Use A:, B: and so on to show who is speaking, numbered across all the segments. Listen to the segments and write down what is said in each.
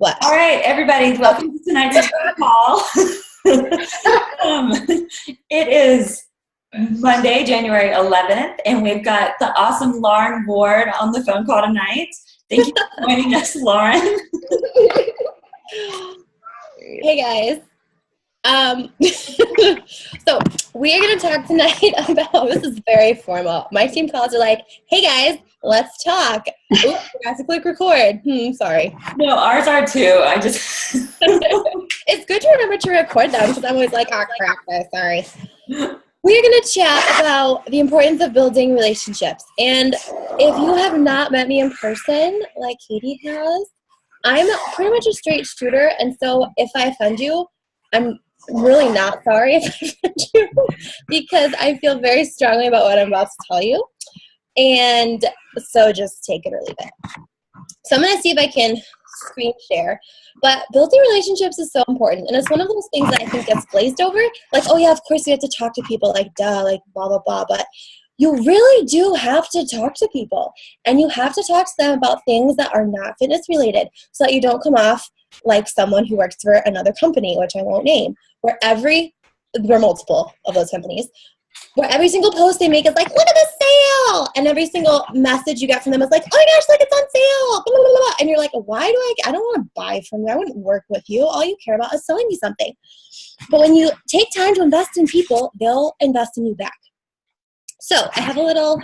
A: What?
B: All right, everybody, welcome to tonight's call. It is Monday, January 11th, and we've got the awesome Lauren Ward on the phone call tonight. Thank you for joining us, Lauren.
A: Hey, guys. So we are going to talk tonight about, this is very formal. My team calls are like, hey, guys, let's talk. Oops, forgot to click record. Sorry.
B: No, ours are too.
A: It's good to remember to record them because I'm always like, oh, crap, sorry. We're going to chat about the importance of building relationships. And if you have not met me in person, like Katie has, I'm pretty much a straight shooter. And so if I offend you, I'm really not sorry if I offend you because I feel very strongly about what I'm about to tell you. And so just take it or leave it. So I'm going to see if I can screen share. But building relationships is so important. And it's one of those things that I think gets glazed over. Like, oh, yeah, of course we have to talk to people. Like, duh, like, blah, blah, blah. But you really do have to talk to people. And you have to talk to them about things that are not fitness related so that you don't come off like someone who works for another company, which I won't name, where there are multiple of those companies, where every single post they make is like, look at the sale! And every single message you get from them is like, oh my gosh, look, it's on sale! Blah, blah, blah, blah. And you're like, why do I don't want to buy from you. I wouldn't work with you. All you care about is selling me something. But when you take time to invest in people, they'll invest in you back. So I have a little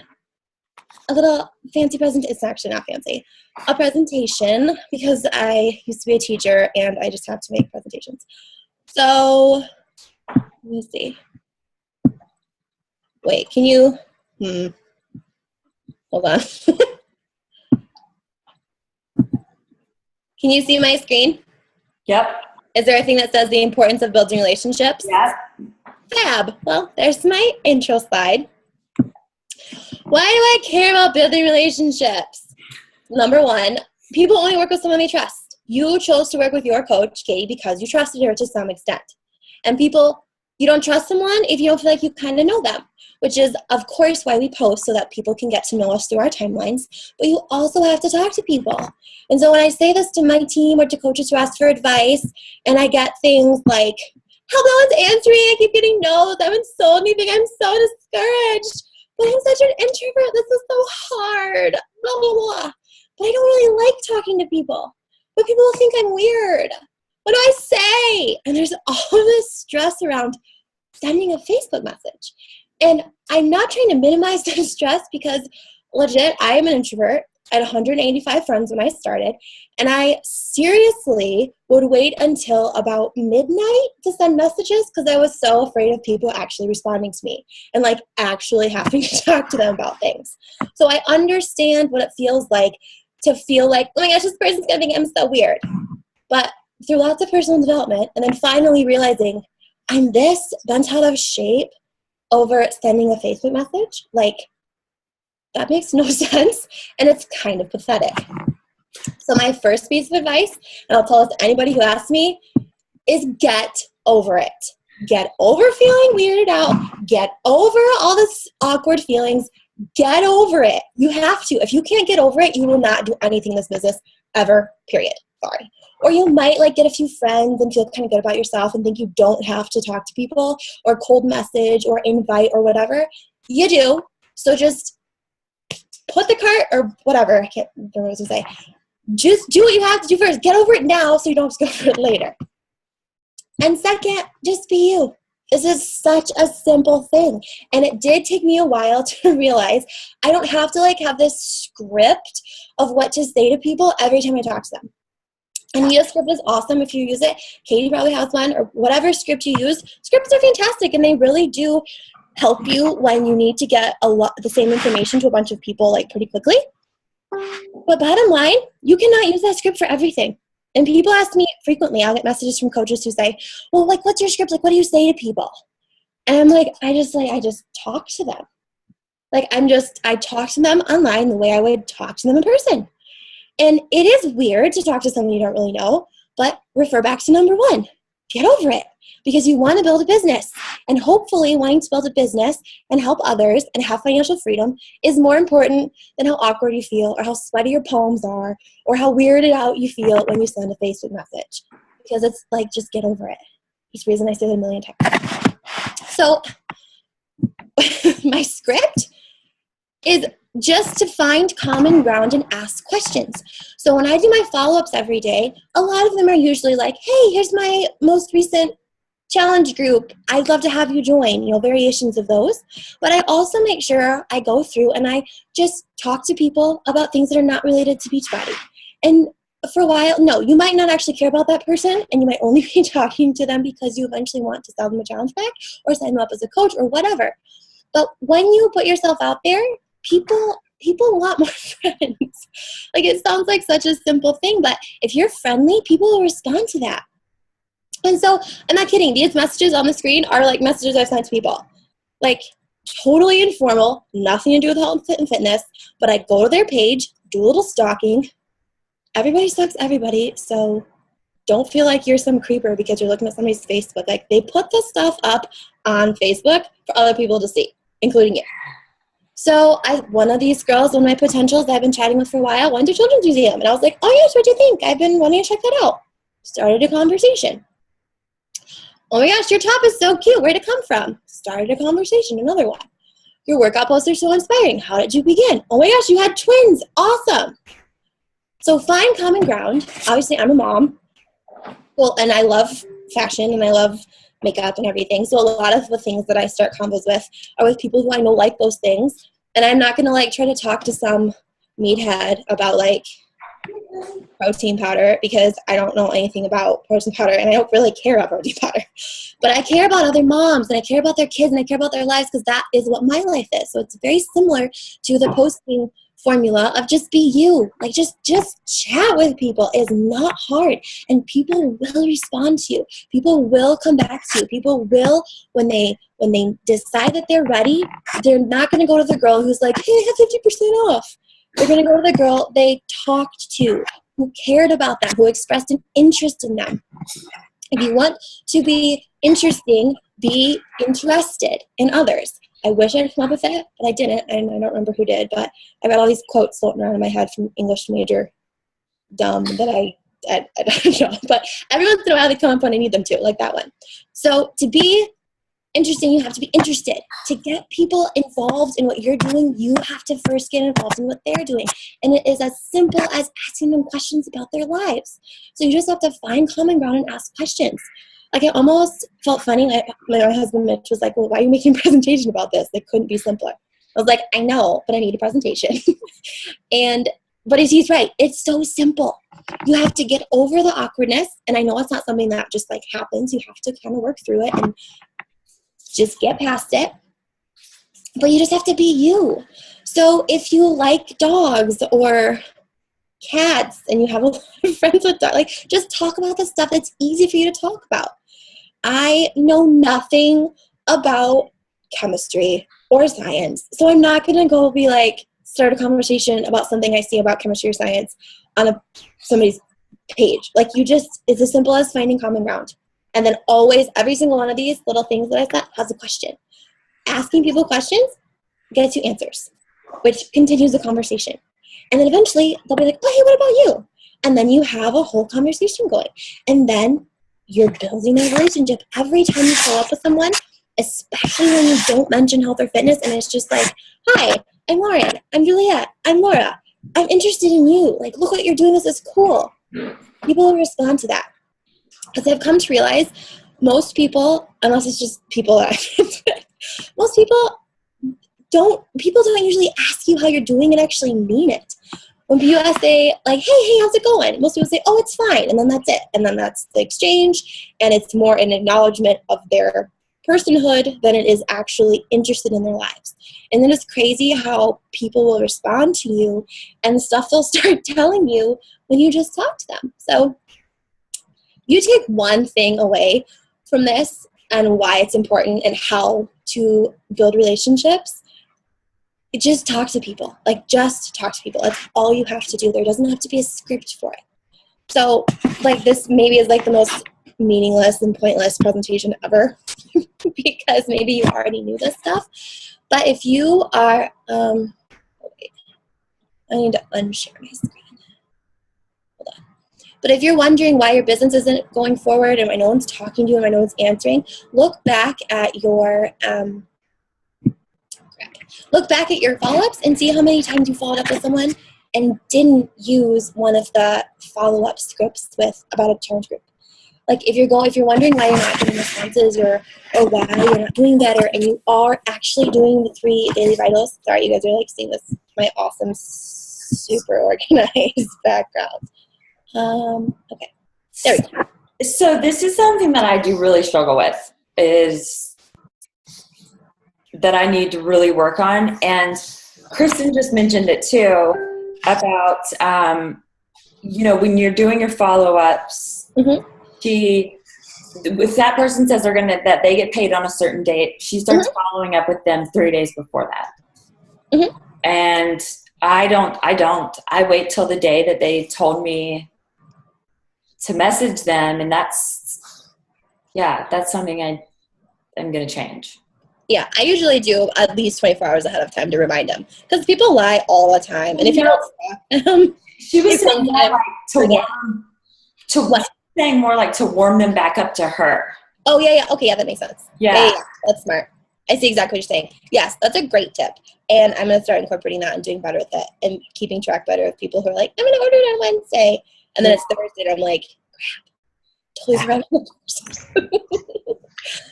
A: fancy presentation. It's actually not fancy. A presentation because I used to be a teacher and I just have to make presentations. So let me see. Wait, can you, hold on. Can you see my screen?
B: Yep.
A: Is there a thing that says the importance of building relationships?
B: Yep.
A: Fab. Well, there's my intro slide. Why do I care about building relationships? Number one, people only work with someone they trust. You chose to work with your coach, Katie, because you trusted her to some extent. And people, you don't trust someone if you don't feel like you kind of know them, which is, of course, why we post so that people can get to know us through our timelines. But you also have to talk to people. And so when I say this to my team or to coaches who ask for advice, and I get things like, how no one's answering, I keep getting no's, I haven't sold anything, I'm so discouraged. But I'm such an introvert, this is so hard, blah, blah, blah. But I don't really like talking to people. But people will think I'm weird. What do I say? And there's all this stress around sending a Facebook message. And I'm not trying to minimize the stress because legit, I am an introvert. I had 185 friends when I started. And I seriously would wait until about midnight to send messages because I was so afraid of people actually responding to me and like actually having to talk to them about things. So I understand what it feels like to feel like, oh my gosh, this person's going to think I'm so weird. But through lots of personal development and then finally realizing I'm this bent out of shape over sending a Facebook message, like that makes no sense and it's kind of pathetic. So my first piece of advice, and I'll tell this to anybody who asks me, is get over it. Get over feeling weirded out. Get over all this awkward feelings. Get over it. You have to. If you can't get over it, you will not do anything in this business ever, period. Sorry. Or you might like get a few friends and feel kind of good about yourself and think you don't have to talk to people or cold message or invite or whatever. You do. So just put the cart or whatever. I can't remember what I was going to say. Just do what you have to do first. Get over it now so you don't have to go over it later. And second, just be you. This is such a simple thing. And it did take me a while to realize I don't have to like have this script of what to say to people every time I talk to them. And Anita script is awesome if you use it. Katie probably has one or whatever script you use. Scripts are fantastic and they really do help you when you need to get the same information to a bunch of people like pretty quickly. But bottom line, you cannot use that script for everything. And people ask me frequently, I'll get messages from coaches who say, well, like, what's your script? Like, what do you say to people? And I'm like, I just talk to them. Like, I talk to them online the way I would talk to them in person. And it is weird to talk to someone you don't really know, but refer back to number one. get over it, because you want to build a business, and hopefully wanting to build a business and help others and have financial freedom is more important than how awkward you feel or how sweaty your palms are or how weirded out you feel when you send a Facebook message, because it's like, just get over it. It's the reason I say it a million times. So my script is just to find common ground and ask questions. So when I do my follow-ups every day, a lot of them are usually like, hey, here's my most recent challenge group. I'd love to have you join, variations of those. But I also make sure I go through and I just talk to people about things that are not related to Beachbody. And for a while, no, you might not actually care about that person, and you might only be talking to them because you eventually want to sell them a challenge pack or sign them up as a coach or whatever. But when you put yourself out there, people want more friends. Like, it sounds like such a simple thing, but if you're friendly, people will respond to that. And so, I'm not kidding. These messages on the screen are like messages I've sent to people. Like, totally informal, nothing to do with health and fitness, but I go to their page, do a little stalking. Everybody stalks everybody, so don't feel like you're some creeper because you're looking at somebody's Facebook. Like, they put this stuff up on Facebook for other people to see, including you. So one of these girls, one of my potentials that I've been chatting with for a while, went to Children's Museum. And I was like, oh, yes, what do you think? I've been wanting to check that out. Started a conversation. Oh, my gosh, your top is so cute. Where'd it come from? Started a conversation, another one. Your workout posts are so inspiring. How did you begin? Oh, my gosh, you had twins. Awesome. So find common ground. Obviously, I'm a mom. Well, and I love fashion, and I love makeup and everything. So a lot of the things that I start combos with are with people who I know like those things. And I'm not going to like try to talk to some meathead about like protein powder, because I don't know anything about protein powder, and I don't really care about protein powder. But I care about other moms, and I care about their kids, and I care about their lives, because that is what my life is. So it's very similar to the posting formula of just be you. Like, just chat with people is not hard, and people will respond to you. People will come back to you. People will, when they decide that they're ready, they're not going to go to the girl who's like, hey, I have 50% off. They're going to go to the girl they talked to, who cared about them, who expressed an interest in them. If you want to be interesting, be interested in others. I wish I'd come up with it, but I didn't, and I don't remember who did, but I got all these quotes floating around in my head from English major dumb that I don't know. But every once in a while they come up when I need them to, like that one. So to be interesting, you have to be interested. To get people involved in what you're doing, you have to first get involved in what they're doing. And it is as simple as asking them questions about their lives. So you just have to find common ground and ask questions. Like, it almost felt funny. My husband Mitch was like, well, why are you making a presentation about this? It couldn't be simpler. I was like, I know, but I need a presentation. But he's right. It's so simple. You have to get over the awkwardness. And I know it's not something that just like happens. You have to kind of work through it and just get past it. But you just have to be you. So if you like dogs or cats and you have a lot of friends with dogs, like, just talk about the stuff that's easy for you to talk about. I know nothing about chemistry or science, so I'm not going to go be like, start a conversation about something I see about chemistry or science on somebody's page. Like, it's as simple as finding common ground. And then always, every single one of these little things that I said has a question. Asking people questions gets you answers, which continues the conversation. And then eventually they'll be like, oh, hey, what about you? And then you have a whole conversation going. And then you're building a relationship every time you show up with someone, especially when you don't mention health or fitness. And it's just like, hi, I'm Lauren. I'm Juliet. I'm Laura. I'm interested in you. Like, look what you're doing. This is cool. People will respond to that. Because I've come to realize most people, unless it's just people that most people don't usually ask you how you're doing and actually mean it. When people say, like, hey, how's it going? Most people say, oh, it's fine. And then that's it. And then that's the exchange. And it's more an acknowledgement of their personhood than it is actually interested in their lives. And then it's crazy how people will respond to you and the stuff they'll start telling you when you just talk to them. So you take one thing away from this and why it's important and how to build relationships. Just talk to people. Like, just talk to people. That's all you have to do. There doesn't have to be a script for it. So, like, this maybe is like the most meaningless and pointless presentation ever because maybe you already knew this stuff. But if you are, wait, I need to unshare my screen. Hold on. But if you're wondering why your business isn't going forward and why no one's talking to you and why no one's answering, look back at your follow-ups and see how many times you followed up with someone and didn't use one of the follow-up scripts with about a challenge group. Like if you're wondering why you're not getting responses or why you're not doing better and you are actually doing the 3 daily vitals. Sorry, you guys are like seeing this, my awesome, super organized background. Okay, there we go.
B: So this is something that I do really struggle with, is that I need to really work on. And Kristen just mentioned it too, about, when you're doing your follow-ups, if that person says that they get paid on a certain date, she starts following up with them 3 days before that. And I don't. I wait till the day that they told me to message them, and that's something I'm going to change. Yeah,
A: I usually do at least 24 hours ahead of time to remind them, because people lie all the time, and if you don't stop them,
B: she was saying more like to warm them back up to her.
A: Oh yeah, okay, yeah, that makes sense.
B: Yeah,
A: that's smart. I see exactly what you're saying. Yes, that's a great tip, and I'm gonna start incorporating that and doing better with it, and keeping track better of people who are like, I'm gonna order it on Wednesday. And then it's Thursday, and I'm like, crap, totally forgot.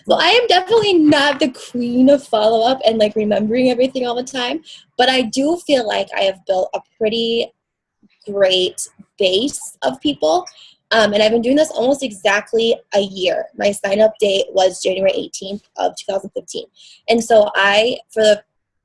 A: So I am definitely not the queen of follow-up and like remembering everything all the time, but I do feel like I have built a pretty great base of people. And I've been doing this almost exactly a year. My sign-up date was January 18th of 2015. And so I, for the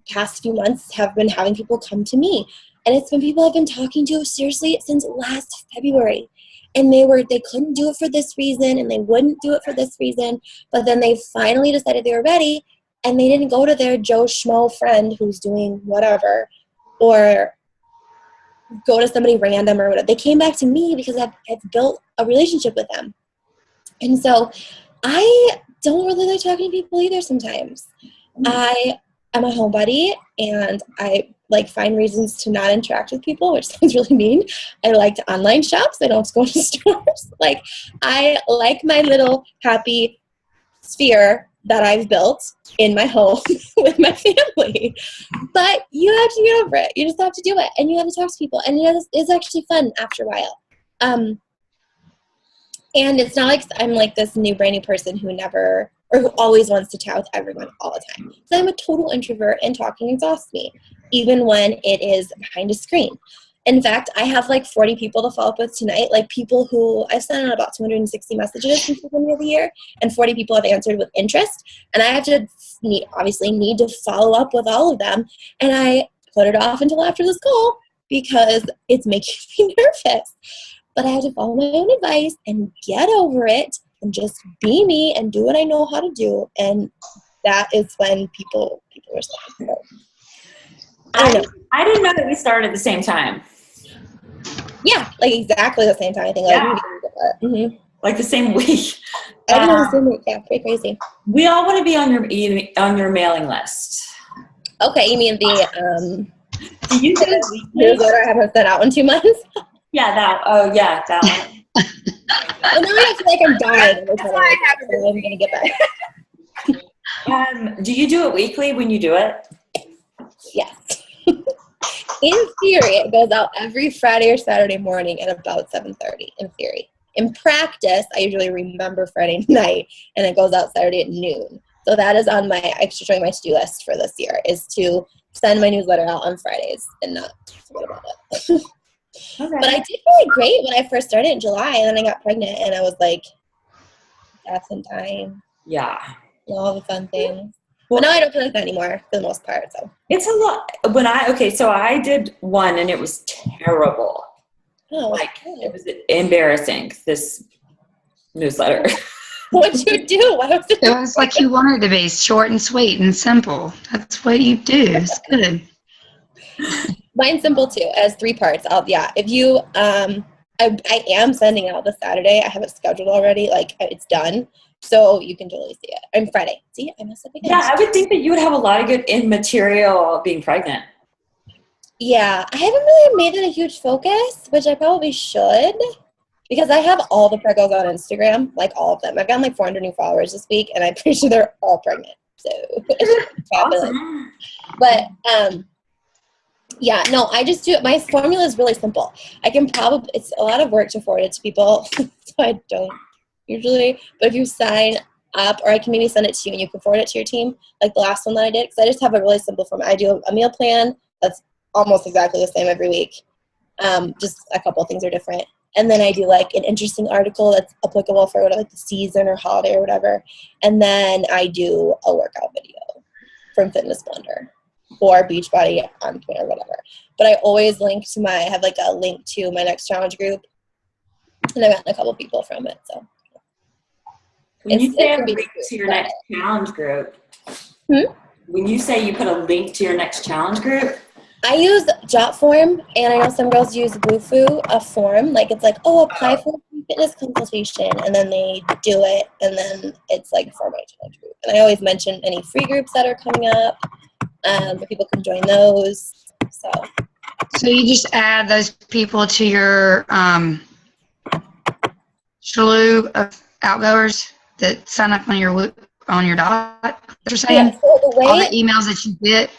A: past few months, have been having people come to me. And it's been people I've been talking to seriously since last February. And they couldn't do it for this reason, and they wouldn't do it for this reason. But then they finally decided they were ready, and they didn't go to their Joe Schmo friend who's doing whatever, or go to somebody random or whatever. They came back to me because I've built a relationship with them. And so I don't really like talking to people either sometimes. I am a homebody, and I like find reasons to not interact with people, which sounds really mean. I like to online shop, so I don't have to go to stores. Like, I like my little happy sphere that I've built in my home with my family. But you have to get over it. You just have to do it, and you have to talk to people, and it's actually fun after a while. And it's not like I'm like this brand new person who always wants to chat with everyone all the time. So I'm a total introvert, and talking exhausts me, even when it is behind a screen. In fact, I have like 40 people to follow up with tonight, like people who I've sent out about 260 messages since the beginning of the year, and 40 people have answered with interest. And I have to obviously need to follow up with all of them. And I put it off until after this call because it's making me nervous. But I have to follow my own advice and get over it and just be me and do what I know how to do. And that is when people respond.
B: I didn't know that we started at the same time.
A: Yeah, like exactly the same time. I think.
B: Like the same week.
A: I don't know the same week. Yeah, pretty crazy.
B: We all want to be on your mailing list.
A: Okay, you mean the
B: do you do
A: newsletter I haven't sent out in 2 months?
B: Yeah, that one.
A: Well, now I feel like I'm dying. That's why I haven't. I'm gonna get
B: back. Do you do it weekly when you do it?
A: Yes. In theory, it goes out every Friday or Saturday morning at about 7:30. In theory. In practice, I usually remember Friday night, and it goes out Saturday at noon. So that is on my showing my to-do list for this year, is to send my newsletter out on Fridays and not forget about it. Okay. But I did really great when I first started in July, and then I got pregnant, and I was like, that's in time.
B: Yeah.
A: All the fun things. Well, now I don't feel like that anymore for the most part. So
B: it's a lot. So I did one, and it was terrible.
A: Oh,
B: it was embarrassing, this newsletter.
A: What'd you do?
C: It was like you wanted to be short and sweet and simple. That's what you do. It's good.
A: Mine's simple too. It has 3 parts. If you I am sending out this Saturday. I have it scheduled already. Like, it's done. So you can totally see it. And Friday. See, I messed up again.
B: Yeah, I would think that you would have a lot of good in material being pregnant.
A: Yeah, I haven't really made it a huge focus, which I probably should, because I have all the preggos on Instagram, like all of them. I've gotten like 400 new followers this week, and I'm pretty sure they're all pregnant. So it's fabulous.
B: Awesome.
A: But yeah, no, I just do it. My formula is really simple. I can probably, it's a lot of work to forward it to people, so I don't usually. But if you sign up, or I can maybe send it to you and you can forward it to your team, like the last one that I did, because I just have a really simple form. I do a meal plan that's almost exactly the same every week. Just a couple of things are different. And then I do like an interesting article that's applicable for whatever, like the season or holiday or whatever. And then I do a workout video from Fitness Blender or Beachbody on Point or whatever. But I always link to I have like a link to my next challenge group. And I've gotten a couple people from it. So
B: when you say a link to your next challenge group, when you say you put a link to your next challenge group,
A: I use Jotform, and I know some girls use Wufoo, a form. Like, it's like, oh, apply for a fitness consultation, and then they do it, and then it's like for my challenge group. And I always mention any free groups that are coming up, but people can join those. So
C: you just add those people to your slew of outgoers that sign up on your dot. What you're saying?
A: Yeah, so the way,
C: all the emails that you get.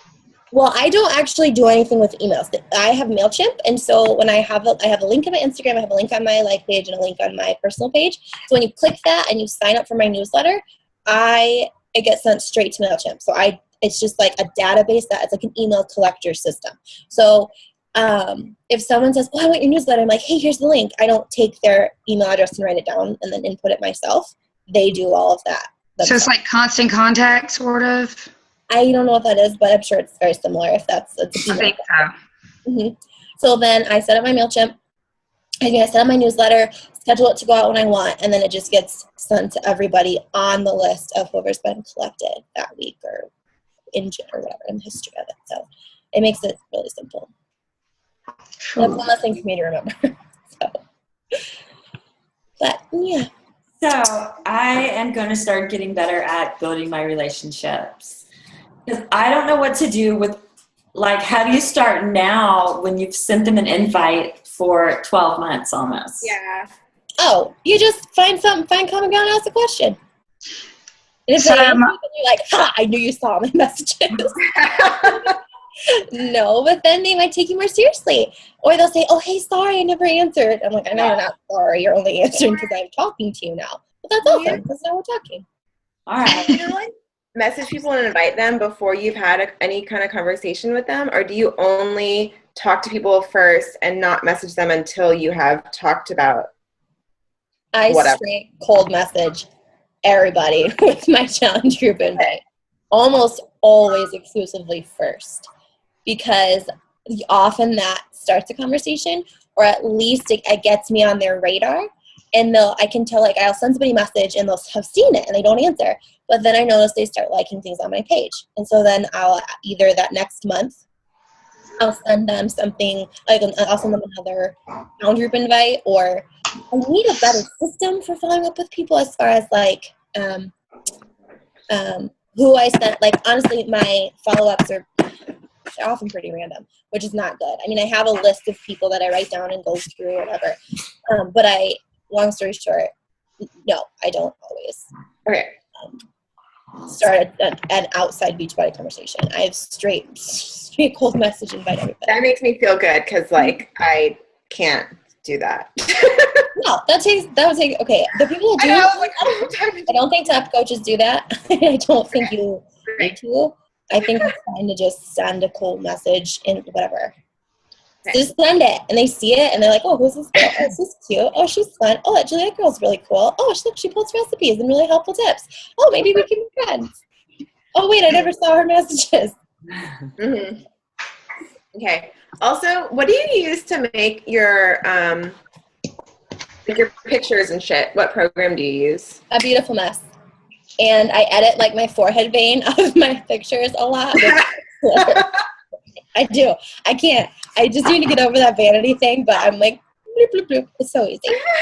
A: Well, I don't actually do anything with emails. I have MailChimp, and so when I have a link on my Instagram, I have a link on my Life page, and a link on my personal page. So when you click that and you sign up for my newsletter, it gets sent straight to MailChimp. So it's just like a database it's like an email collector system. So if someone says, "Oh, I want your newsletter," I'm like, "Hey, here's the link." I don't take their email address and write it down and then input it myself. They do all of that themselves.
C: So it's like Constant Contact, sort of.
A: I don't know what that is, but I'm sure it's very similar. If it's a
C: I think so.
A: Mm-hmm. So then I set up my MailChimp. I set up my newsletter, schedule it to go out when I want, and then it just gets sent to everybody on the list of whoever's been collected that week or in whatever in the history of it. So it makes it really simple. That's one less thing for me to remember. But yeah.
B: So I am going to start getting better at building my relationships. Because I don't know what to do with, like, how do you start now when you've sent them an invite for 12 months almost?
D: Yeah.
A: Oh, you just find common ground and ask a question. And if you're like, "Ha, I knew you saw my messages." No, but then they might take you more seriously. Or they'll say, "Oh, hey, sorry, I never answered." I'm like, "I know you're not sorry. You're only answering because I'm talking to you now." But that's awesome, because now we're talking.
B: All right.
D: Do you like message people and invite them before you've had any kind of conversation with them? Or do you only talk to people first and not message them until you have talked about whatever?
A: Straight cold message everybody with my challenge group invite. Almost always exclusively first. Because often that starts a conversation, or at least it gets me on their radar. And I can tell, like, I'll send somebody a message and they'll have seen it and they don't answer. But then I notice they start liking things on my page. And so then I'll either that next month, I'll send them something, like I'll send them another challenge group invite, or I need a better system for following up with people as far as like who I sent. Like, honestly, my follow-ups are often pretty random, which is not good. I mean, I have a list of people that I write down and go through or whatever. But long story short, no, I don't always.
D: Okay.
A: Start an outside Beachbody conversation. I have straight cold message invite everybody.
D: That makes me feel good because, like, I can't do that.
A: No, that would take, okay, the people who do, I don't think top coaches do that. I don't think you need to. I think it's fine to just send a cold message and whatever. Okay. Just send it, and they see it, and they're like, "Oh, who's this girl? Oh, she's cute. Oh, she's fun. Oh, that Juliet girl's really cool. Oh, she posts recipes and really helpful tips. Oh, maybe we can be friends. Oh, wait, I never saw her messages."
D: Mm-hmm. Okay. Also, what do you use to make your pictures and shit? What program do you use?
A: A Beautiful Mess. And I edit, like, my forehead vein of my pictures a lot. I do. I can't. I just need to get over that vanity thing, but I'm like, bloop, bloop. It's so easy.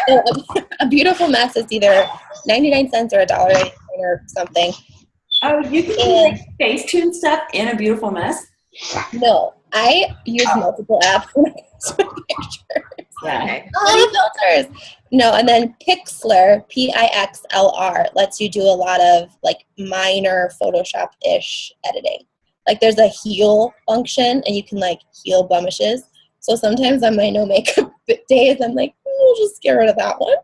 A: So a beautiful mess is either 99 cents or $1.99 or something.
B: Oh, you can do like Facetune stuff in a beautiful mess?
A: No, I use multiple apps when I post my pictures.
B: Yeah.
D: Okay.
A: All the filters. No, and then Pixlr, Pixlr, lets you do a lot of like minor Photoshop-ish editing. Like there's a heal function, and you can like heal blemishes. So sometimes on my no makeup days, I'm like, we'll just get rid of that one.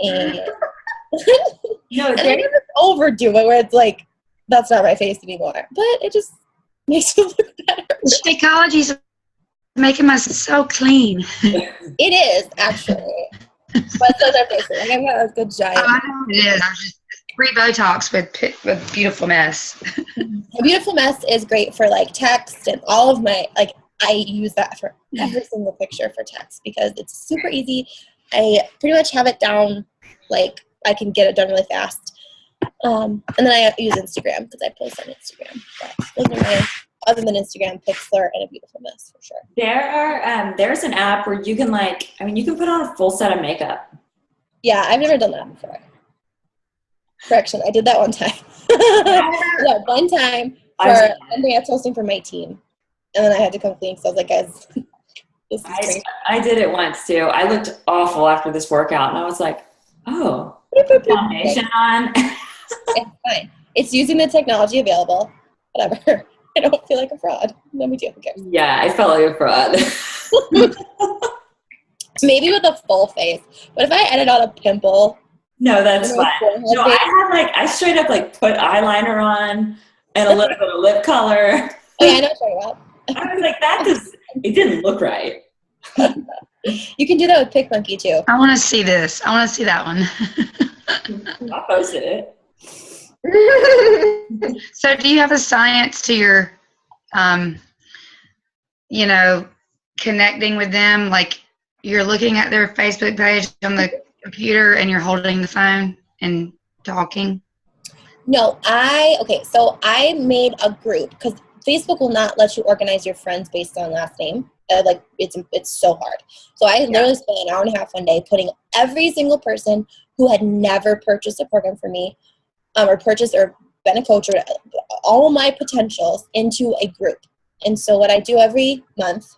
A: And,
B: No,
A: and I never overdo it where it's like, that's not my face anymore. But it just makes me look better.
C: Shakeology's making my so clean.
A: It is, actually. But so they're faces. Like I've got a good giant.
C: I know it is. I was just free Botox with beautiful mess.
A: A beautiful mess is great for like text and all of my, like I use that for every single picture for text because it's super easy. I pretty much have it down, like I can get it done really fast. And then I use Instagram because I post on Instagram. But those are my, other than Instagram, Pixlr, and a beautiful mess for sure.
B: There's an app where you can you can put on a full set of makeup.
A: Yeah, I've never done that before. Correction, I did that one time. Yeah, one time for something I was hosting for my team. And then I had to come clean because I was like, guys, this is crazy.
B: I did it once too. I looked awful after this workout, and I was like, oh, foundation on.
A: It's fine. It's using the technology available. Whatever. I don't feel like a fraud. No big deal. Who cares?
B: Yeah, I felt like a fraud.
A: Maybe with a full face. But if I edit out a pimple.
B: No, that's fine. No, I straight up put eyeliner on and a little bit of lip color.
A: Oh, yeah, I know what you're talking about.
B: I was like, it didn't look right.
A: You can do that with PicMonkey too.
C: I want to see this. I want to see that one.
B: I posted it.
C: So do you have a science to your, connecting with them? Like you're looking at their Facebook page on the computer and you're holding the phone and talking?
A: No, so I made a group because Facebook will not let you organize your friends based on last name. It's so hard. So I literally spent an hour and a half one day putting every single person who had never purchased a program for me or purchased or been a coach or all of my potentials into a group. And so what I do every month,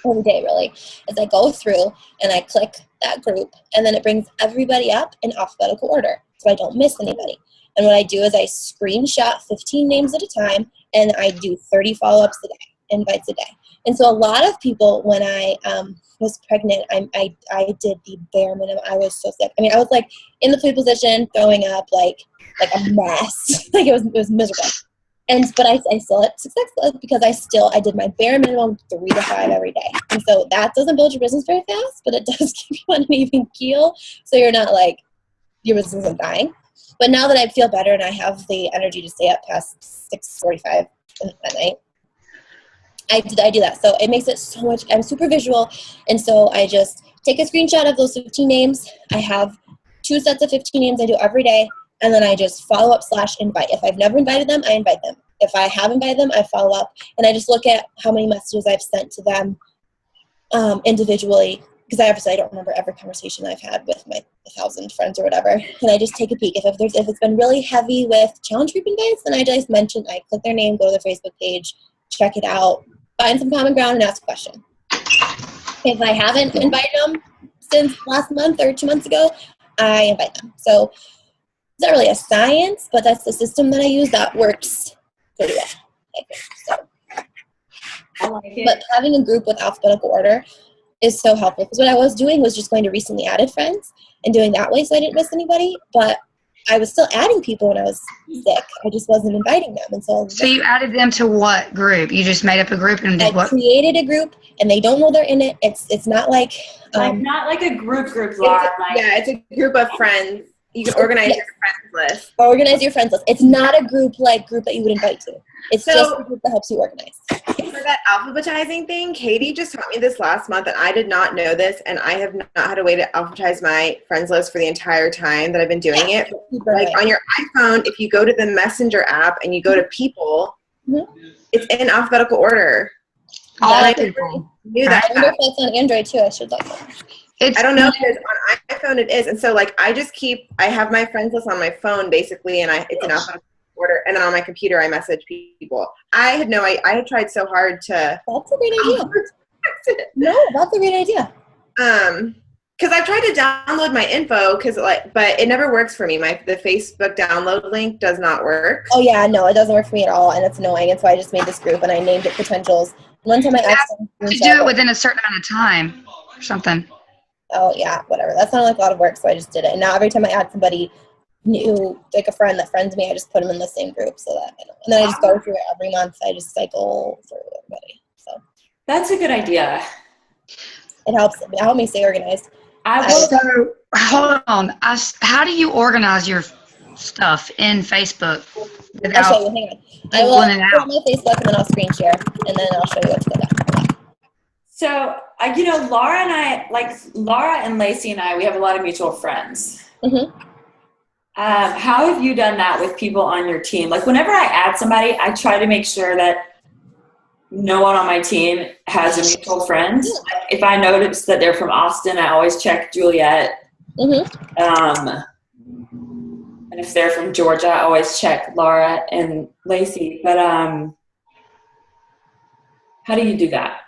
A: every day really, is I go through and I click that group and then it brings everybody up in alphabetical order so I don't miss anybody. And what I do is I screenshot 15 names at a time and I do 30 follow-ups a day, invites a day. And so a lot of people, when I was pregnant, I did the bare minimum. I was so sick. I mean, I was in the play position, throwing up like a mess. It was miserable. But I still had success because I did my bare minimum 3 to 5 every day. And so that doesn't build your business very fast, but it does keep you on an even keel. So you're not your business isn't dying. But now that I feel better and I have the energy to stay up past 6:45 at night, I do that. So it makes it so much, I'm super visual. And so I just take a screenshot of those 15 names. I have 2 sets of 15 names I do every day. And then I just follow up / invite. If I've never invited them, I invite them. If I have invited them, I follow up. And I just look at how many messages I've sent to them individually. Because I don't remember every conversation I've had with my 1,000 friends or whatever. And I just take a peek. If it's been really heavy with challenge group invites, then I just mention, I click their name, go to their Facebook page, check it out, find some common ground and ask a question. If I haven't invited them since last month or 2 months ago, I invite them. So it's not really a science, but that's the system that I use that works pretty well, I think. So,
B: I like it.
A: But having a group with alphabetical order is so helpful because what I was doing was just going to recently added friends and doing that way so I didn't miss anybody. But I was still adding people when I was sick. I just wasn't inviting them. And so
C: you added them to what group? You just made up a group and did what?
A: I created a group and they don't know they're in it. It's not like
B: not like a group Laura.
D: It's a group of friends. You can organize your friends list.
A: Organize your friends list. It's not a group that you would invite to. It's just a group that helps you organize.
D: For that alphabetizing thing, Katie just taught me this last month, and I did not know this, and I have not had a way to alphabetize my friends list for the entire time that I've been doing it. On your iPhone, if you go to the Messenger app and you go to people, it's in alphabetical order.
C: All
A: Yeah,
C: the people.
D: Knew
C: Right?
A: I wonder if it's on Android too. I should look.
C: It's,
D: I don't know if it's on iPhone. It is, and so like I have my friends list on my phone basically, and it's an alphabetical order, and then on my computer I message people. I had tried so hard to.
A: That's a great idea. No, that's a great idea.
D: Because I've tried to download my info, but it never works for me. The Facebook download link does not work.
A: Oh yeah, no, it doesn't work for me at all, and it's annoying. And so I just made this group and I named it Potentials. One time I asked them
C: to do it within a certain amount of time or something.
A: Oh yeah, whatever. That sounded like a lot of work, so I just did it. And now every time I add somebody new, like a friend that friends me, I just put them in the same group so that, and then I just go through it every month. I just cycle through everybody. So
B: That's a good idea.
A: it helps me stay organized.
C: So hold on. How do you organize your stuff in Facebook
A: I'll show
C: without
A: you. Hang on. I will
C: pulling it
A: put
C: out?
A: my Facebook and then I'll screen share, and then I'll show you what to go down.
B: So, Laura and Lacey and I, we have a lot of mutual friends.
A: Mm-hmm.
B: How have you done that with people on your team? Like, whenever I add somebody, I try to make sure that no one on my team has a mutual friend. If I notice that they're from Austin, I always check Juliet.
A: Mm-hmm.
B: And if they're from Georgia, I always check Laura and Lacey. But how do you do that?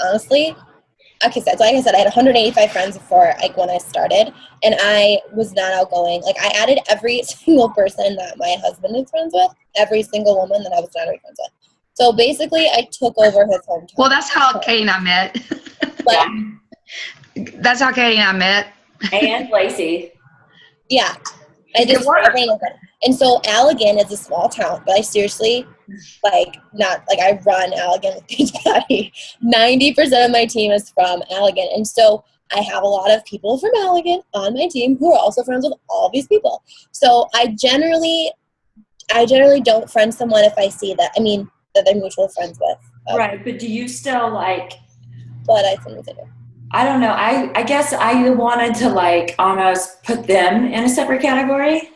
A: Honestly, so like I said, I had 185 friends before, like, when I started, and I was not outgoing. Like, I added every single person that my husband is friends with, every single woman that I was not friends with. So basically, I took over his hometown.
C: Well, that's how Katie and I met.
A: But,
C: That's how Katie and I met.
B: And Lacey.
A: yeah, I just and so Allegan is a small town, but I seriously, I run Allegan with Beachbody. 90% of my team is from Allegan, and so I have a lot of people from Allegan on my team who are also friends with all these people. So I generally don't friend someone if I see that they're mutual friends with.
B: Right, but do you still
A: But I think I do.
B: I don't know. I guess I wanted to almost put them in a separate category.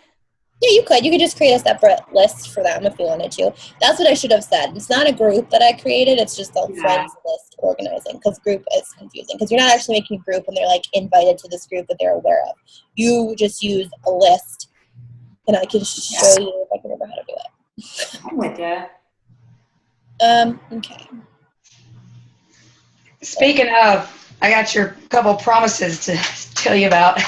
A: Yeah, you could. You could just create a separate list for them if you wanted to. That's what I should have said. It's not a group that I created. It's just a friends list organizing, because group is confusing. Because you're not actually making a group and they're invited to this group that they're aware of. You just use a list, and I can show you if I can remember how to do it.
B: I'm with you.
A: Okay.
C: Speaking of, I got your couple promises to tell you about.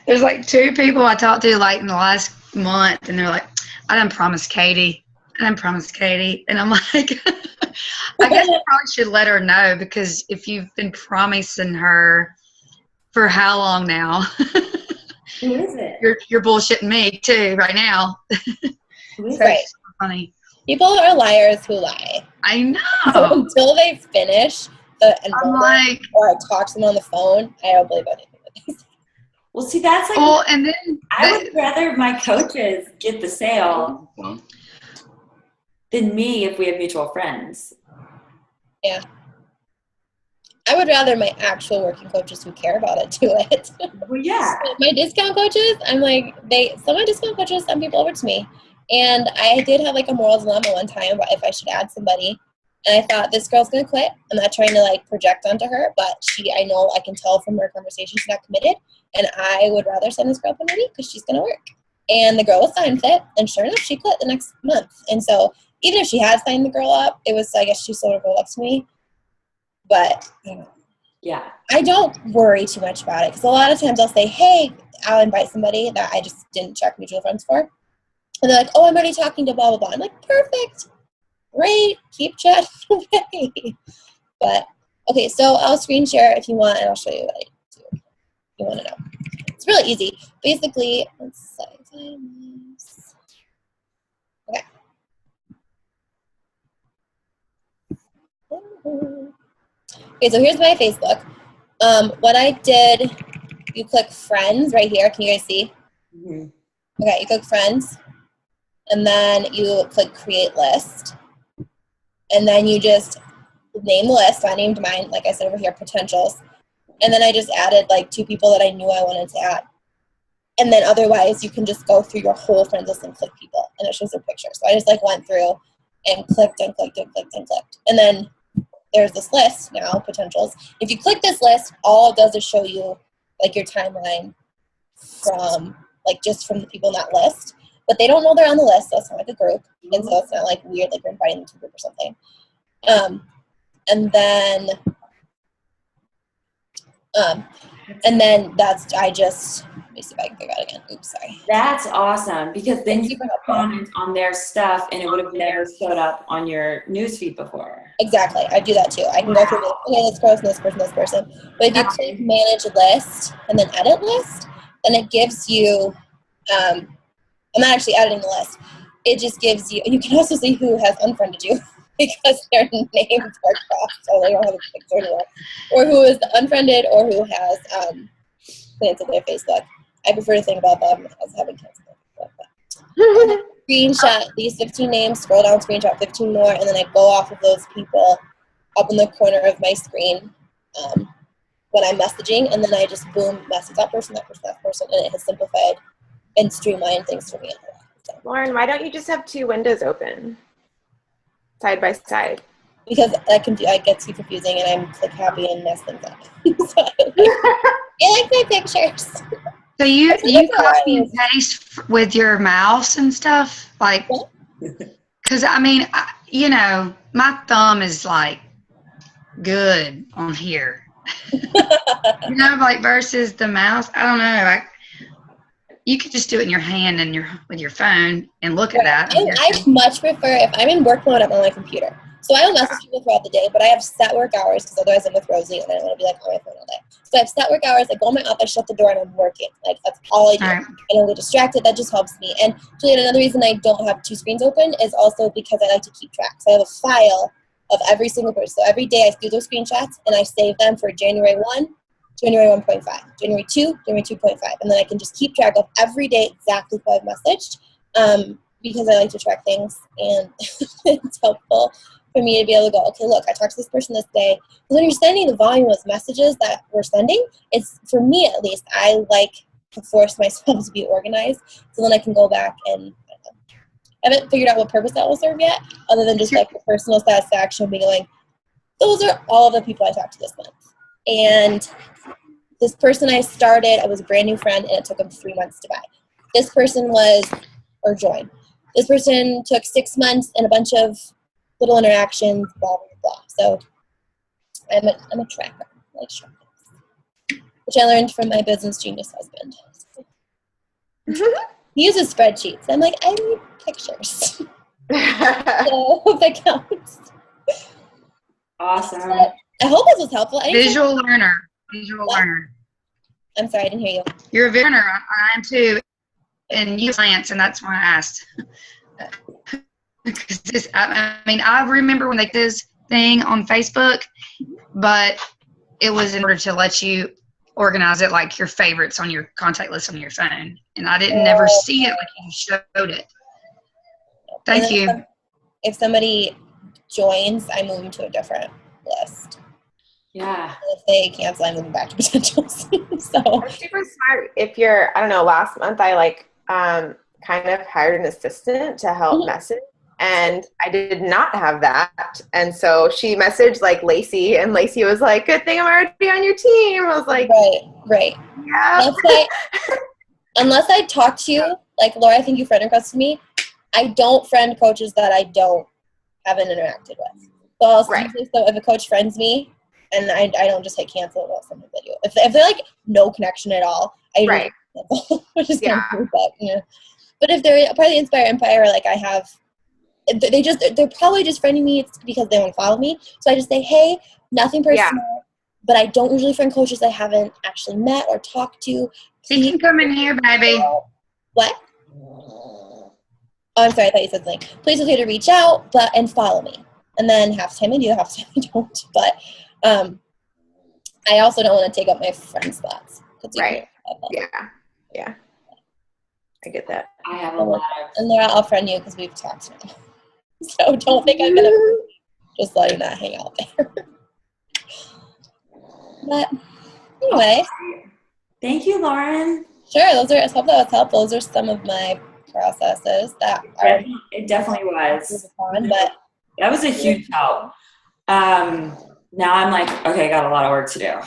C: There's 2 people I talked to in the last month, and they're like, I done promised Katie. And I'm like, I guess I probably should let her know, because if you've been promising her for how long now?
B: Who is it?
C: You're bullshitting me too right now.
B: Who is
A: Right.
B: it?
C: So funny.
A: People are liars who lie.
C: I know.
A: So until they finish the
C: I'm
A: enrollment or I talk to them on the phone, I don't believe anything that they say.
B: Well, see, that's
C: and then
B: I would rather my coaches get the sale than me if we have mutual friends.
A: Yeah. I would rather my actual working coaches who care about it do it.
B: Well, yeah.
A: My discount coaches, some of my discount coaches send people over to me. And I did have a moral dilemma one time about if I should add somebody. And I thought, this girl's going to quit. I'm not trying to project onto her, but I know I can tell from her conversation she's not committed. And I would rather send this girl up under me because she's going to work. And the girl was fine with it. And sure enough, she quit the next month. And so even if she had signed the girl up, it was, I guess she sold her girl up to me. But,
B: Yeah.
A: I don't worry too much about it, because a lot of times I'll say, hey, I'll invite somebody that I just didn't check mutual friends for. And they're like, oh, I'm already talking to blah, blah, blah. I'm like, perfect. Great. Keep chatting away. But, okay, so I'll screen share if you want, and I'll show you what I do if you want to know. It's really easy. Basically, let's say, okay. Okay, so here's my Facebook. What I did, you click friends right here. Can you guys see?
B: Mm-hmm.
A: Okay, you click friends, and then you click create list, and then you just name the list. I named mine, like I said over here, potentials, and then I just added 2 people that I knew I wanted to add. And then otherwise you can just go through your whole friends list and click people, and it shows their picture. So I just like went through and clicked and clicked and clicked and clicked. And then there's this list now, potentials. If you click this list, all it does is show you like your timeline from like just from the people in that list. But they don't know they're on the list, so it's not like a group. And so it's not like weird, like you're inviting them to a group or something. And then that's, let me see if I can figure out again. Oops, sorry.
B: That's awesome, because then you
A: Super
B: could
A: helpful.
B: comment on their stuff and it would have never showed up on your newsfeed before.
A: Exactly. I do that too. I can go through this, okay, this person, this person, this person. But if you click manage list and then edit list, then it gives you, I'm not actually editing the list. It just gives you, you can also see who has unfriended you because their names are crossed, so they don't have a picture anymore. Or who is unfriended or who has canceled their Facebook. I prefer to think about them as having canceled their Facebook. Screenshot these 15 names, scroll down, screenshot 15 more, and then I go off of those people up in the corner of my screen when I'm messaging, and then I just boom, message that person, and it has simplified and streamlined things for me. So.
D: Lauren, why don't you just have two windows open side by side?
A: Because I get too confusing, and I'm like happy and mess things up. So I like my pictures.
C: So you copy and paste with your mouse and stuff, like, because I mean, my thumb is like good on here, like versus the mouse. I don't know, like you could just do it in your hand and with your phone and look at that.
A: And I much prefer if I'm in work mode, I'm on my computer. So I will message people throughout the day, but I have set work hours because otherwise I'm with Rosie and I don't want to be like on my phone all day. So I have set work hours. I go in my office, shut the door, and I'm working. Like that's all I do.
C: Right.
A: I don't get distracted. That just helps me. And Juliet, another reason I don't have two screens open is also because I like to keep track. So I have a file of every single person. So every day I do those screenshots and I save them for January 1, January 1.5, January 2, January 2.5. And then I can just keep track of every day exactly who I've messaged because I like to track things and it's helpful for me to be able to go, okay, look, I talked to this person this day. Because when you're sending the volume of messages that we're sending, it's, for me at least, I like to force myself to be organized so then I can go back and I haven't figured out what purpose that will serve yet, other than just like the personal satisfaction of being going, those are all of the people I talked to this month. And this person I was a brand new friend and it took them 3 months to buy. This person join. This person took 6 months and a bunch of little interactions, blah, blah, blah. So I'm a tracker. I like trackers, which I learned from my business genius husband. He uses spreadsheets. I'm like, I need pictures. So if it counts.
B: Awesome.
A: I hope this was helpful.
C: Visual learner.
A: I'm sorry, I didn't hear you.
C: You're a visual learner. I am too. And you science, and that's why I asked. I remember when they did this thing on Facebook, but it was in order to let you organize it like your favorites on your contact list on your phone. And I didn't never see it like you showed it. Thank you.
A: If somebody joins, I move them to a different list.
B: Yeah.
A: And if they cancel, I move them back to potentials. So
D: That's super smart. If I don't know, last month I kind of hired an assistant to help message. And I did not have that. And so she messaged Lacey, and Lacey was like, good thing I'm already on your team. I was like,
A: right.
D: Yeah.
A: Unless I talk to you, like Laura, I think you friend requested me. I don't friend coaches that I haven't interacted with. So if a coach friends me and I don't just hit cancel, I won't send a video. If they're like no connection at all, I which is kind of but But if they're part of the Inspire Empire, like I have, they're probably just friending me because they want to follow me. So I just say, hey, nothing personal, but I don't usually friend coaches I haven't actually met or talked to.
C: He can come in here, baby.
A: What? Oh, I'm sorry. I thought you said something. Please feel free to reach out, and follow me. And then half the time I do, half the time I don't. But I also don't want to take up my friend spots.
D: Right. Yeah. I get that.
B: I have a lot of.
A: And I'll friend you because we've talked now. So don't think I'm going to just let you not hang out there. But anyway.
B: Thank you, Lauren.
A: Sure, I hope that was helpful. Those are some of my processes that are
B: It definitely was.
A: fun, but
B: that was a huge help. Now I'm like, okay, I got a lot of work to
A: do.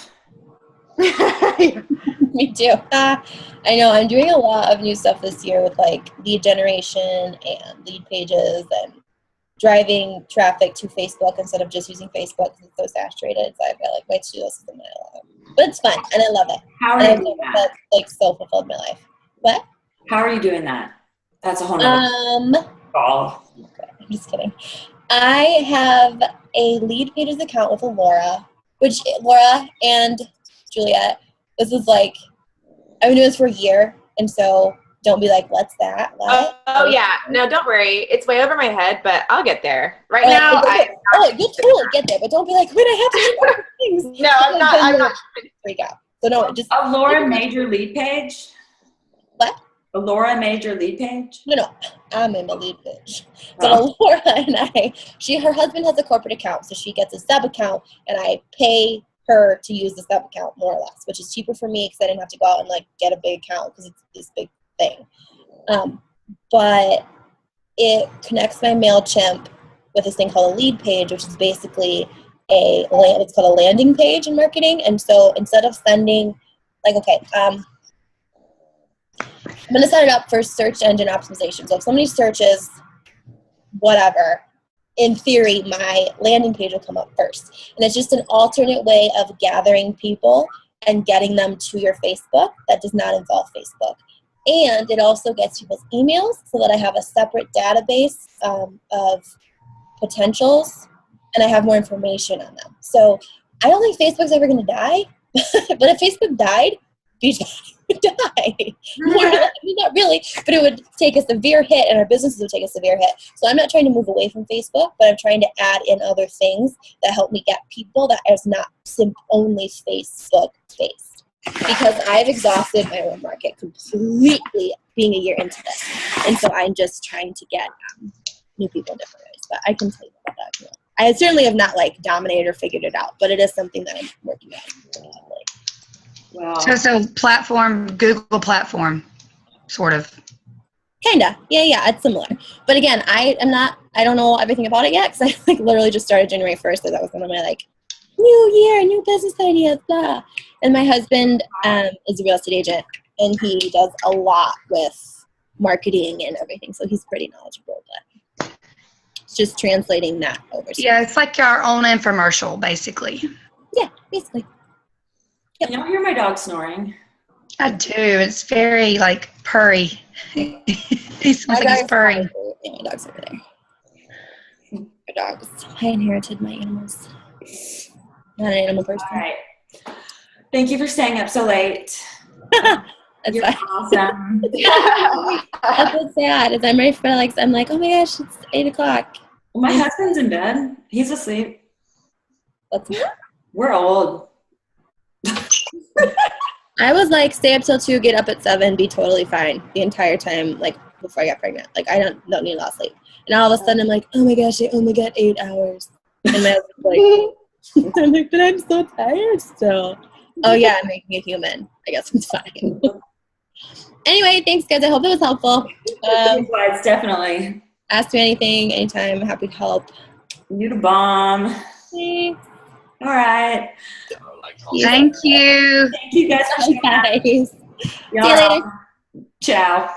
A: Me too. I know I'm doing a lot of new stuff this year with like lead generation and lead pages and driving traffic to Facebook instead of just using Facebook because it's so saturated. So I've got like my to-do list in my life. But it's fun and I love it.
B: How are you doing that?
A: That's like so fulfilled my life. What?
B: How are you doing that? That's a whole nother ball.
A: I'm just kidding. I have a lead pages account with Laura and Juliet. This is like, I've been doing this for a year, and so don't be like, what's that? What?
D: Oh yeah. No, don't worry. It's way over my head, but I'll get there. Right now,
A: you'll totally get there, but don't be like, wait, I have to do more things.
D: No, I'm not trying to
A: freak out. So no, just
B: a Laura major lead page?
A: What?
B: A Laura major lead page?
A: No, I'm in the lead page. So Laura and her husband has a corporate account, so she gets a sub account, and I pay her to use the sub account more or less, which is cheaper for me because I didn't have to go out and like get a big account because it's this big thing. But it connects my MailChimp with this thing called a lead page, which is basically it's called a landing page in marketing. And so instead of sending I'm going to set it up for search engine optimization. So if somebody searches whatever, in theory, my landing page will come up first. And it's just an alternate way of gathering people and getting them to your Facebook that does not involve Facebook. And it also gets people's emails so that I have a separate database of potentials and I have more information on them. So I don't think Facebook's ever going to die. But if Facebook died, Beachbody would die. Not really, but it would take a severe hit and our businesses would take a severe hit. So I'm not trying to move away from Facebook, but I'm trying to add in other things that help me get people that is not only Facebook based. Because I've exhausted my own market completely being a year into this. And so I'm just trying to get new people in different ways. But I can tell you about that. Yeah. I certainly have not like dominated or figured it out, but it is something that I'm working on.
B: Wow.
C: So it's a platform, Google platform, sort of.
A: Kinda. Yeah, it's similar. But again, I don't know everything about it yet because I like literally just started January 1st. So that was one of my like, new year, new business ideas, blah. And my husband is a real estate agent and he does a lot with marketing and everything. So he's pretty knowledgeable, but it's just translating that over.
C: Yeah, it's like our own infomercial, basically.
A: Yeah, basically.
B: Yep. Can you hear my dog snoring?
C: I do. It's very like purry. He sounds like he's purring.
A: Yeah, my dog's over there. My dogs. I inherited my animals. Not an animal person.
B: All right. Thank you for staying up so late. You're awesome.
A: That's what's sad. Is I'm ready for I'm like, oh my gosh, it's 8 o'clock.
B: Well, my husband's in bed. He's asleep. We're old.
A: I was like, stay up till 2, get up at 7, be totally fine the entire time, like before I got pregnant. Like I don't need a lot of sleep. And all of a sudden I'm like, oh my gosh, I only got 8 hours. And my husband's like, I'm like, but I'm so tired still. Oh yeah, I'm making a human. I guess it's fine. Anyway, thanks guys. I hope it was helpful.
B: Likewise, definitely.
A: Ask me anything, anytime. I'm happy to help.
B: You the bomb.
A: Thanks.
B: All right.
C: Thank you.
B: Thank you guys for
A: Bye, guys.
B: See you later. Ciao.